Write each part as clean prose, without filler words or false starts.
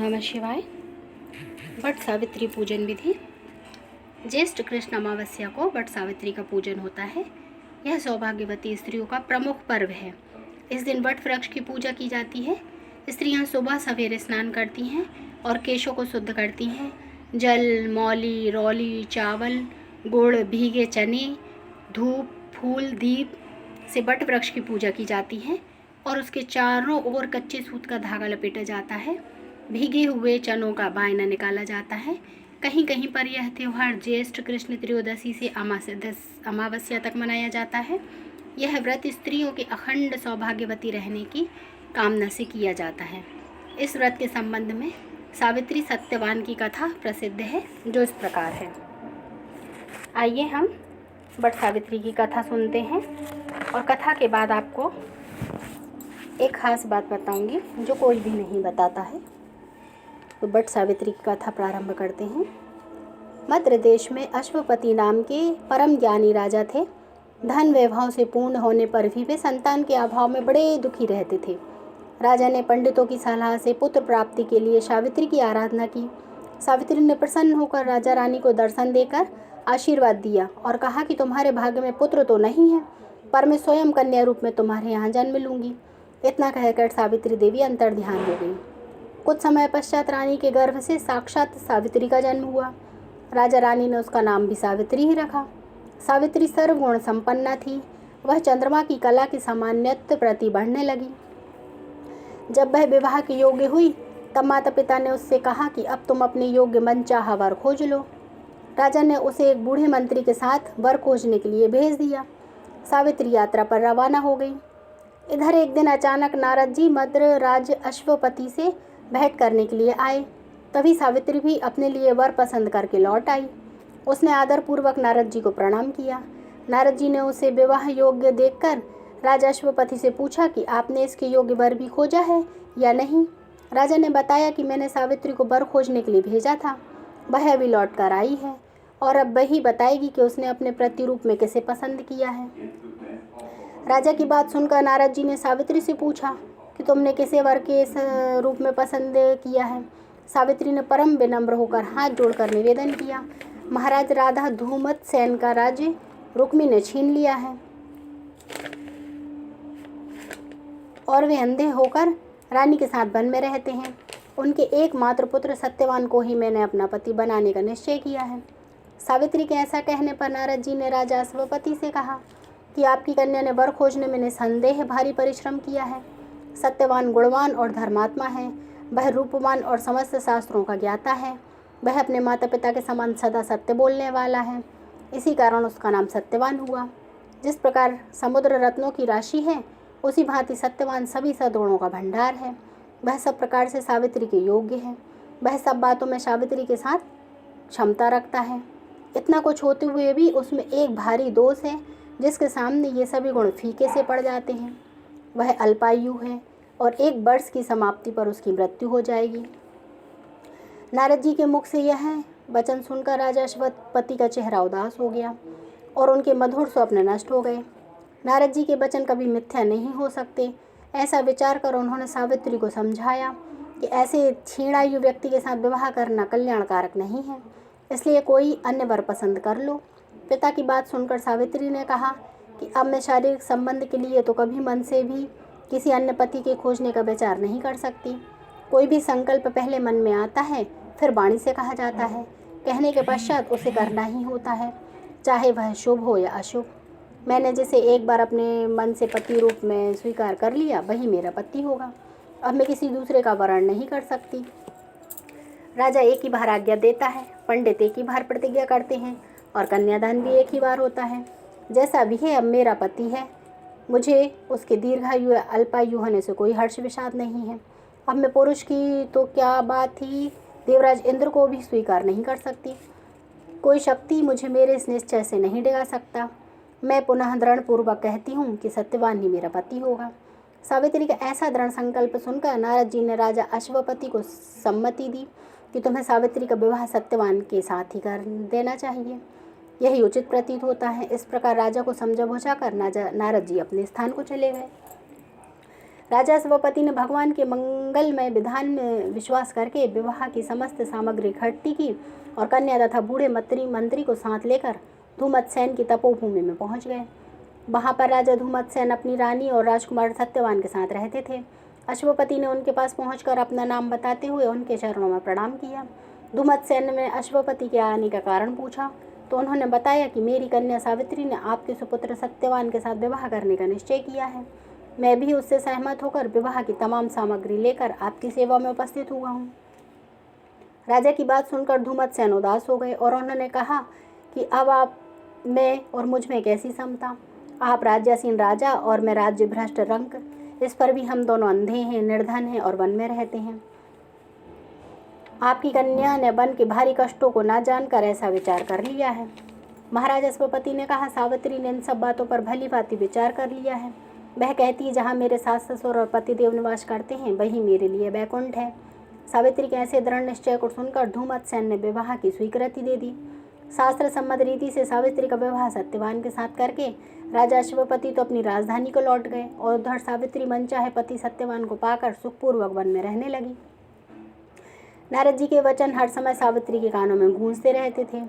नमः शिवाय। वट सावित्री पूजन विधि। ज्येष्ठ कृष्ण अमावस्या को वट सावित्री का पूजन होता है। यह सौभाग्यवती स्त्रियों का प्रमुख पर्व है। इस दिन वट वृक्ष की पूजा की जाती है। स्त्रियां सुबह सवेरे स्नान करती हैं और केशों को शुद्ध करती हैं। जल, मौली, रौली, चावल, गुड़, भीगे चने, धूप, फूल, दीप से वट वृक्ष की पूजा की जाती है और उसके चारों ओर कच्चे सूत का धागा लपेटा जाता है। भीगे हुए चनों का बायना निकाला जाता है। कहीं कहीं पर यह त्यौहार ज्येष्ठ कृष्ण त्रयोदशी से अमावस्या तक मनाया जाता है। यह व्रत स्त्रियों के अखंड सौभाग्यवती रहने की कामना से किया जाता है। इस व्रत के संबंध में सावित्री सत्यवान की कथा प्रसिद्ध है, जो इस प्रकार है। आइए हम वट सावित्री की कथा सुनते हैं और कथा के बाद आपको एक खास बात बताऊंगी जो कोई भी नहीं बताता है। तो वट सावित्री की कथा प्रारंभ करते हैं। मद्र देश में अश्वपति नाम के परम ज्ञानी राजा थे। धन वैभव से पूर्ण होने पर भी वे संतान के अभाव में बड़े दुखी रहते थे। राजा ने पंडितों की सलाह से पुत्र प्राप्ति के लिए सावित्री की आराधना की। सावित्री ने प्रसन्न होकर राजा रानी को दर्शन देकर आशीर्वाद दिया और कहा कि तुम्हारे भाग्य में पुत्र तो नहीं है, पर मैं स्वयं कन्या रूप में तुम्हारे यहाँ जन्म लूँगी। इतना कहकर सावित्री देवी अंतर्ध्यान हो गई। कुछ समय पश्चात रानी के गर्भ से साक्षात सावित्री का जन्म हुआ। राजा रानी ने उसका नाम भी सावित्री ही रखा। सावित्री सर्वगुण संपन्ना थी। वह चंद्रमा की कला के समान नित्य प्रति बढ़ने लगी। जब वह विवाह के योग्य हुई तब माता पिता ने उससे कहा कि अब तुम अपने योग्य मनचाहा वर खोज लो। राजा ने उसे एक बूढ़े मंत्री के साथ वर खोजने के लिए भेज दिया। सावित्री यात्रा पर रवाना हो गई। इधर एक दिन अचानक नारद जी मद्र राज अश्वपति से भेंट करने के लिए आए। तभी सावित्री भी अपने लिए वर पसंद करके लौट आई। उसने आदरपूर्वक नारद जी को प्रणाम किया। नारद जी ने उसे विवाह योग्य देखकर राजा अश्वपति से पूछा कि आपने इसके योग्य वर भी खोजा है या नहीं। राजा ने बताया कि मैंने सावित्री को वर खोजने के लिए भेजा था। वह अभी लौट कर आई है और अब वही बताएगी कि उसने अपने प्रतिरूप में किसे पसंद किया है। राजा की बात सुनकर नारद जी ने सावित्री से पूछा कि तुमने किसे वर के इस रूप में पसंद किया है। सावित्री ने परम विनम्र होकर हाथ जोड़कर निवेदन किया, महाराज राधा धूमत सेन का राज्य रुक्मी ने छीन लिया है और वे अंधे होकर रानी के साथ वन में रहते हैं। उनके एकमात्र पुत्र सत्यवान को ही मैंने अपना पति बनाने का निश्चय किया है। सावित्री के ऐसा कहने पर नारद जी ने राजा अश्वपति से कहा कि आपकी कन्या ने वर खोजने में निसंदेह भारी परिश्रम किया है। सत्यवान गुणवान और धर्मात्मा है। वह रूपवान और समस्त शास्त्रों का ज्ञाता है। वह अपने माता पिता के समान सदा सत्य बोलने वाला है। इसी कारण उसका नाम सत्यवान हुआ। जिस प्रकार समुद्र रत्नों की राशि है, उसी भांति सत्यवान सभी सद्गुणों का भंडार है। वह सब प्रकार से सावित्री के योग्य है। वह सब बातों में सावित्री के साथ क्षमता रखता है। इतना कुछ होते हुए भी उसमें एक भारी दोष है जिसके सामने ये सभी गुण फीके से पड़ जाते हैं। वह अल्पायु है और 1 वर्ष की समाप्ति पर उसकी मृत्यु हो जाएगी। नारद जी के मुख से यह वचन सुनकर राजा अश्वपति का चेहरा उदास हो गया और उनके मधुर स्वप्न नष्ट हो गए। नारद जी के वचन कभी मिथ्या नहीं हो सकते। ऐसा विचार कर उन्होंने सावित्री को समझाया कि ऐसे क्षीणायु व्यक्ति के साथ विवाह करना कल्याणकारक नहीं है, इसलिए कोई अन्य वर पसंद कर लो। पिता की बात सुनकर सावित्री ने कहा कि अब मैं शारीरिक संबंध के लिए तो कभी मन से भी किसी अन्य पति के खोजने का विचार नहीं कर सकती। कोई भी संकल्प पहले मन में आता है, फिर वाणी से कहा जाता है। कहने के पश्चात उसे करना ही होता है, चाहे वह शुभ हो या अशुभ। मैंने जिसे एक बार अपने मन से पति रूप में स्वीकार कर लिया, वही मेरा पति होगा। अब मैं किसी दूसरे का वरण नहीं कर सकती। राजा एक ही बार आज्ञा देता है, पंडित एक ही बार प्रतिज्ञा करते हैं और कन्यादान भी एक ही बार होता है। जैसा भी है, अब मेरा पति है। मुझे उसके दीर्घायु या अल्पायु होने से कोई हर्ष विषाद नहीं है। अब मैं पुरुष की तो क्या बात ही देवराज इंद्र को भी स्वीकार नहीं कर सकती। कोई शक्ति मुझे मेरे इस निश्चय से नहीं डिगा सकता। मैं पुनः दृढ़पूर्वक कहती हूँ कि सत्यवान ही मेरा पति होगा। सावित्री का ऐसा दृढ़ संकल्प सुनकर नारद जी ने राजा अश्वपति को सम्मति दी कि तुम्हें सावित्री का विवाह सत्यवान के साथ ही कर देना चाहिए। यही उचित प्रतीत होता है। इस प्रकार राजा को समझा बुझाकर नारद जी अपने स्थान को चले गए। राजा शिवपति ने भगवान के मंगलमय विधान में विश्वास करके विवाह की समस्त सामग्री इकट्ठी की और कन्या तथा बूढ़े मंत्री को साथ लेकर धूमत्सेन की तपोभूमि में पहुंच गए। वहां पर राजा धूमत्सेन अपनी रानी और राजकुमार सत्यवान के साथ रहते थे। अश्वपति ने उनके पास पहुंचकर अपना नाम बताते हुए उनके चरणों में प्रणाम किया। धूमत्सेन ने अश्वपति के आने का कारण पूछा तो उन्होंने बताया कि मेरी कन्या सावित्री ने आपके सुपुत्र सत्यवान के साथ विवाह करने का निश्चय किया है। मैं भी उससे सहमत होकर विवाह की तमाम सामग्री लेकर आपकी सेवा में उपस्थित हुआ हूँ। राजा की बात सुनकर धूमत्सेन उदास हो गए और उन्होंने कहा कि अब आप में और मुझ में कैसी समता। आप राज्यासीन राजा और मैं राज्य भ्रष्ट रंक, इस पर भी हम दोनों अंधे हैं, निर्धन हैं और वन में रहते हैं। आपकी कन्या ने वन के भारी कष्टों को ना जानकर ऐसा विचार कर लिया है। महाराज अश्वपति ने कहा, सावित्री ने इन सब बातों पर भली भांति विचार कर लिया है। वह कहती है, जहाँ मेरे सास ससुर और पतिदेव निवास करते हैं वही मेरे लिए वैकुंठ है। सावित्री के ऐसे दृढ़ निश्चय को सुनकर धूमत्सेन ने विवाह की स्वीकृति दे दी। शास्त्र सम्मत रीति से सावित्री का विवाह सत्यवान के साथ करके राजा अश्वपति तो अपनी राजधानी को लौट गए और उधर सावित्री मनचाहे पति सत्यवान को पाकर सुखपूर्वक वन में रहने लगी। नारद जी के वचन हर समय सावित्री के कानों में गूंजते रहते थे।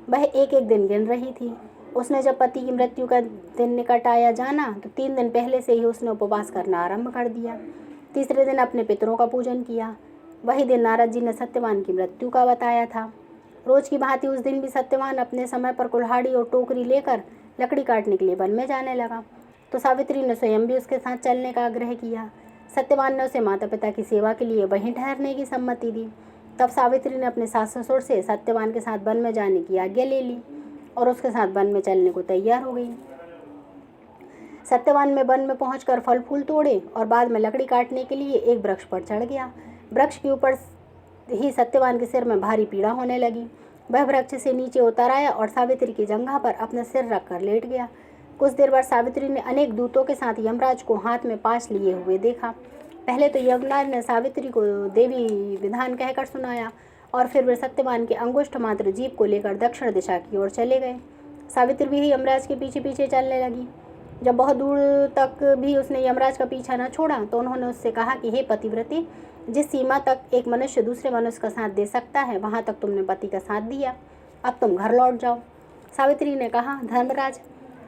वह एक एक दिन गिन रही थी। उसने जब पति की मृत्यु का दिन निकट आया जाना तो 3 दिन पहले से ही उसने उपवास करना आरंभ कर दिया। तीसरे दिन अपने पितरों का पूजन किया। वही दिन नारद जी ने सत्यवान की मृत्यु का बताया था। रोज की भांति उस दिन भी सत्यवान अपने समय पर कुल्हाड़ी और टोकरी लेकर लकड़ी काटने के लिए वन में जाने लगा तो सावित्री ने स्वयं भी उसके साथ चलने का आग्रह किया। सत्यवान ने उसे माता पिता की सेवा के लिए वहीं ठहरने की सम्मति दी। तब सावित्री ने अपने सास ससुर से सत्यवान के साथ वन में जाने की आज्ञा ले ली और उसके साथ वन में चलने को तैयार हो गई। सत्यवान में वन में पहुंचकर फल फूल तोड़े और बाद में लकड़ी काटने के लिए एक वृक्ष पर चढ़ गया। वृक्ष के ऊपर ही सत्यवान के सिर में भारी पीड़ा होने लगी। वह वृक्ष से नीचे उतर आया और सावित्री की जंघा पर अपना सिर रखकर लेट गया। कुछ देर बाद सावित्री ने अनेक दूतों के साथ यमराज को हाथ में पाश लिए हुए देखा। पहले तो यमराज ने सावित्री को देवी विधान कहकर सुनाया और फिर वे सत्यवान के अंगुष्ठ मात्र जीभ को लेकर दक्षिण दिशा की ओर चले गए। सावित्री भी यमराज के पीछे पीछे चलने लगी। जब बहुत दूर तक भी उसने यमराज का पीछा न छोड़ा तो उन्होंने उससे कहा कि हे पतिव्रते, जिस सीमा तक एक मनुष्य दूसरे मनुष्य का साथ दे सकता है वहाँ तक तुमने पति का साथ दिया, अब तुम घर लौट जाओ। सावित्री ने कहा, धर्मराज,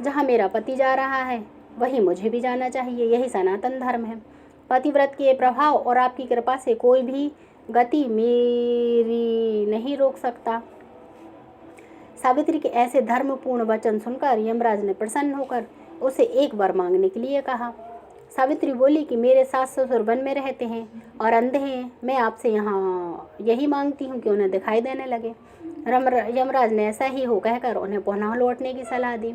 जहाँ मेरा पति जा रहा है वहीं मुझे भी जाना चाहिए, यही सनातन धर्म है। पतिव्रत के प्रभाव और आपकी कृपा से कोई भी गति मेरी नहीं रोक सकता। सावित्री के ऐसे धर्मपूर्ण वचन सुनकर यमराज ने प्रसन्न होकर उसे एक वर मांगने के लिए कहा। सावित्री बोली कि मेरे सास ससुर वन में रहते हैं और अंधे हैं, मैं आपसे यहाँ यही मांगती हूँ कि उन्हें दिखाई देने लगे। यमराज ने ऐसा ही हो कहकर उन्हें पुनः लौटने की सलाह दी।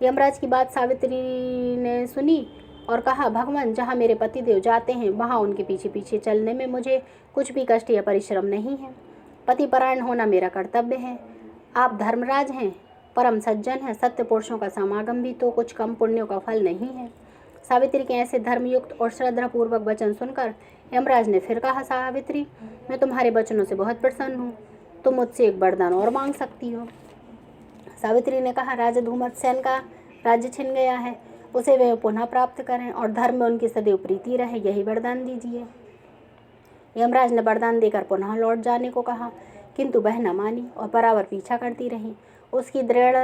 यमराज की बात सावित्री ने सुनी और कहा, भगवान, जहाँ मेरे पतिदेव जाते हैं वहाँ उनके पीछे पीछे चलने में मुझे कुछ भी कष्ट या परिश्रम नहीं है। पतिपरायण होना मेरा कर्तव्य है। आप धर्मराज हैं, परम सज्जन हैं, सत्य पुरुषों का समागम भी तो कुछ कम पुण्यों का फल नहीं है। सावित्री के ऐसे धर्मयुक्त और श्रद्धापूर्वक वचन सुनकर यमराज ने फिर कहा, सावित्री, मैं तुम्हारे वचनों से बहुत प्रसन्न हूँ, तुम मुझसे एक वरदान और मांग सकती हो। सावित्री ने कहा, राजा धूमत्सेन का राज्य छिन गया है, उसे वे पुनः प्राप्त करें और धर्म में उनकी सदैव प्रीति रहे, यही वरदान दीजिए। यमराज ने वरदान देकर पुनः लौट जाने को कहा, किंतु वह न मानी और बराबर पीछा करती रही। उसकी दृढ़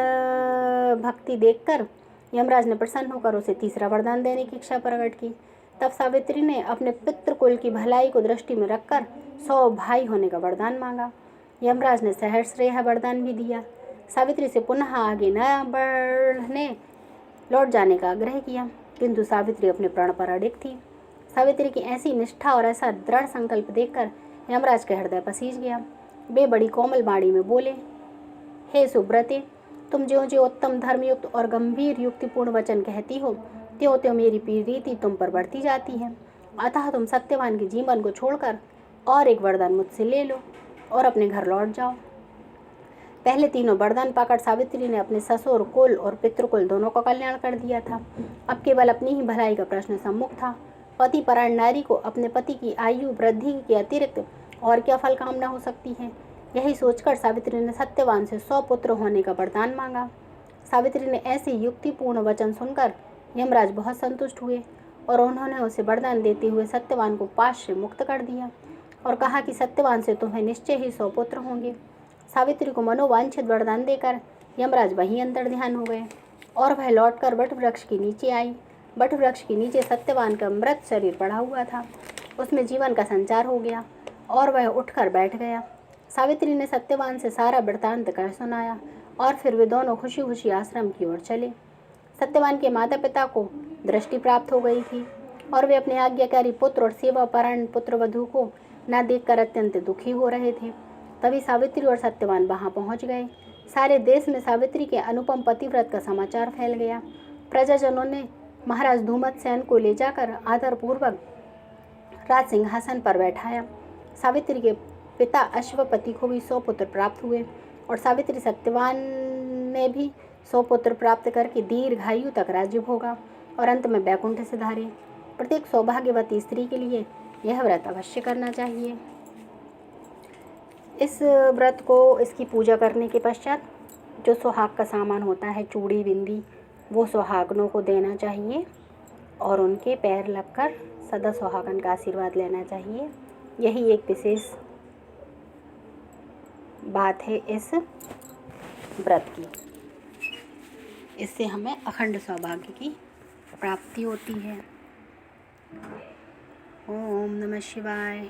भक्ति देखकर यमराज ने प्रसन्न होकर उसे तीसरा वरदान देने की इच्छा प्रकट की। तब सावित्री ने अपने पितृकुल की भलाई को दृष्टि में रखकर 100 भाई होने का वरदान मांगा। यमराज ने सहर्ष यह वरदान भी दिया। सावित्री से पुनः आगे न बढ़ने लौट जाने का आग्रह किया, किंतु सावित्री अपने प्रण पर अडिग थी। सावित्री की ऐसी निष्ठा और ऐसा दृढ़ संकल्प देखकर यमराज का हृदय पसीज गया। वे बड़ी कोमल बाणी में बोले, हे सुब्रते, तुम ज्यों ज्यों उत्तम धर्मयुक्त और गंभीर युक्तिपूर्ण वचन कहती हो त्यों त्यों मेरी प्रीति तुम पर बढ़ती जाती है। अतः तुम सत्यवान के जीवन को छोड़कर और एक वरदान मुझसे ले लो और अपने घर लौट जाओ। पहले तीनों वरदान पाकर सावित्री ने अपने ससुर कुल और पितृकुल दोनों का कल्याण कर दिया था। अब केवल अपनी ही भलाई का प्रश्न सम्मुख था। पति परायण नारी को अपने पति की आयु वृद्धि के अतिरिक्त और क्या फल कामना हो सकती है। यही सोचकर सावित्री ने सत्यवान से 100 पुत्र होने का वरदान मांगा। सावित्री ने ऐसे युक्तिपूर्ण वचन सुनकर यमराज बहुत संतुष्ट हुए और उन्होंने उसे वरदान देते हुए सत्यवान को पाश से मुक्त कर दिया और कहा कि सत्यवान से तुम्हें निश्चय ही 100 पुत्र होंगे। सावित्री को मनोवांछित वरदान देकर यमराज वहीं अंतर ध्यान हो गए और वह लौटकर वट वृक्ष के नीचे आई। वट वृक्ष के नीचे सत्यवान का मृत शरीर पड़ा हुआ था। उसमें जीवन का संचार हो गया और वह उठकर बैठ गया। सावित्री ने सत्यवान से सारा वृत्तांत कर सुनाया और फिर वे दोनों खुशी खुशी आश्रम की ओर चले। सत्यवान के माता पिता को दृष्टि प्राप्त हो गई थी और वे अपने आज्ञाकारी पुत्र और सेवापरायण पुत्र वधू को न देखकर अत्यंत दुखी हो रहे थे। तभी सावित्री और सत्यवान वहां पहुंच गए। सारे देश में सावित्री के अनुपम पतिव्रत का समाचार फैल गया। प्रजाजनों ने महाराज धूमतसेन को ले जाकर आदरपूर्वक राज सिंहासन पर बैठाया। सावित्री के पिता अश्वपति को भी 100 पुत्र प्राप्त हुए और सावित्री सत्यवान ने भी 100 पुत्र प्राप्त करके दीर्घायु तक राज्य भोगा और अंत में वैकुंठ से धारे। प्रत्येक सौभाग्यवती स्त्री के लिए यह व्रत अवश्य करना चाहिए। इस व्रत को, इसकी पूजा करने के पश्चात जो सुहाग का सामान होता है, चूड़ी बिंदी, वो सुहागनों को देना चाहिए और उनके पैर लगकर सदा सुहागन का आशीर्वाद लेना चाहिए। यही एक विशेष बात है इस व्रत की। इससे हमें अखंड सौभाग्य की प्राप्ति होती है। ओम नमः शिवाय।